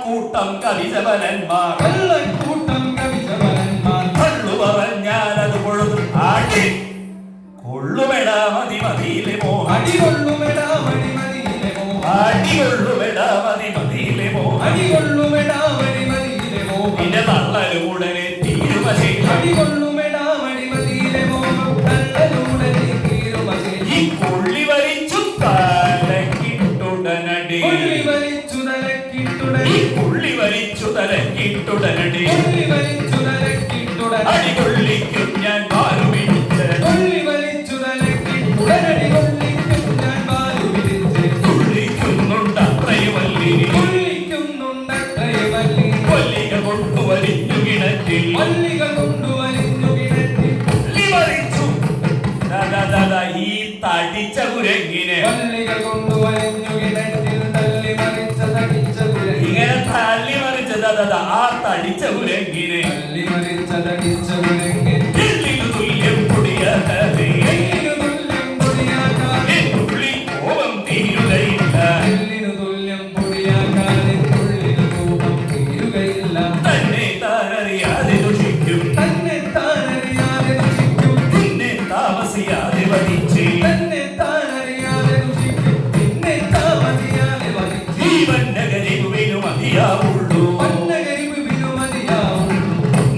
കള്ളക്കൂട്ടം കവിശവനന്മാർ കള്ളു പറഞ്ഞാൽ അത് പൊഴുതു ആടി കൊള്ളുമെടാ മതി മതിയിലെ മോഹം അടികൊള്ളുമെടാ മതി മതിയിലെ മോഹം അടികൊള്ളുമെടാ മതി മതിയിലെ മോഹം അടികൊള്ളുമെടാ മതി മതിയിലെ മോഹം പിന്നെ തള്ളലുടനെ തീരുമശേ അടികൊള്ളുമെടാ മതി മതിയിലെ മോഹം തള്ളലുടനെ തീരുമശേ ഈ കൊള്ളി വലിച്ചു തലക്കിട്ടുടനടി കൊള്ളി വലിച്ചു തലക്കിട്ടുടനടി കൊള്ളി വലിച്ചു തലക്കിട്ടുടനടി കൊള്ളി വലിച്ചു തലക്കിട്ടുടനടി അടികൊള്ളിക്കും ഞാൻ വാലു പിടിച്ച് കൊള്ളി വലിച്ചു തലക്കിട്ടുടനടി കൊള്ളിക്കും ഞാൻ വാലു പിടിച്ച് കൊള്ളിക്കുന്നുണ്ടത്രയുമല്ലിനി കൊള്ളിക്കുന്നുണ്ടത്രയുമല്ലി കൊല്ലിക കൊണ്ടുവലിഞ്ഞു കിണറ്റിൽ മല്ലിക കൊണ്ടുവലിഞ്ഞു കിണറ്റിൽ കൊള്ളി വലിച്ചു ഈ തടിച്ച കുരങ്ങിനെ മല്ലിക കൊണ്ടുവലിഞ്ഞു കിണറ്റിൽ തള്ളി മറിച്ച തടിച്ച കുരങ്ങി ഇങ്ങനെ തള്ളി മറിച്ചത് ആ തടിച്ച കുരങ്ങിനെ തള്ളി മറിച്ച തടിച്ച കുരങ്ങി എള്ളിനു തുല്യം പൊടിയാകാതെ എള്ളിനു തുല്യം പൊടിയാക്കാതെ ഉള്ളിൽ കോപം തീരുകയില്ല എള്ളിനു തുല്യം പൊടിയാക്കാതെ ഉള്ളിനു കോപം തീരുകയില്ല തന്നെ താനറിയാതെ ദുഷിക്കും തന്നെ താനറിയാതെ ദുഷിക്കും പിന്നെ താമസിയാതെ വധിച്ച് തന്നെ താനറിയാതെ ദുഷിക്കും പിന്നെ താമസിയാതെ വധിക്കും ജീവൻ നഗരികുവിനു മതിയാവുള്ളൂ വന്നകരിവിനു മതിയാവുള്ളൂ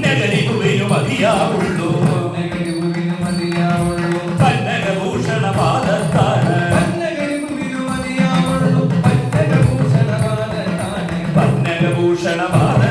നഗരികുവിനു മതിയാവുള്ളൂ വന്നകരിവിനു മതിയാവുള്ളൂ പന്നകഭൂഷണപാദത്താണ് വന്നകരിവിനു മതിയാവുള്ളൂ പന്നകഭൂഷണപാദത്താണ് പന്നകഭൂഷണപാദ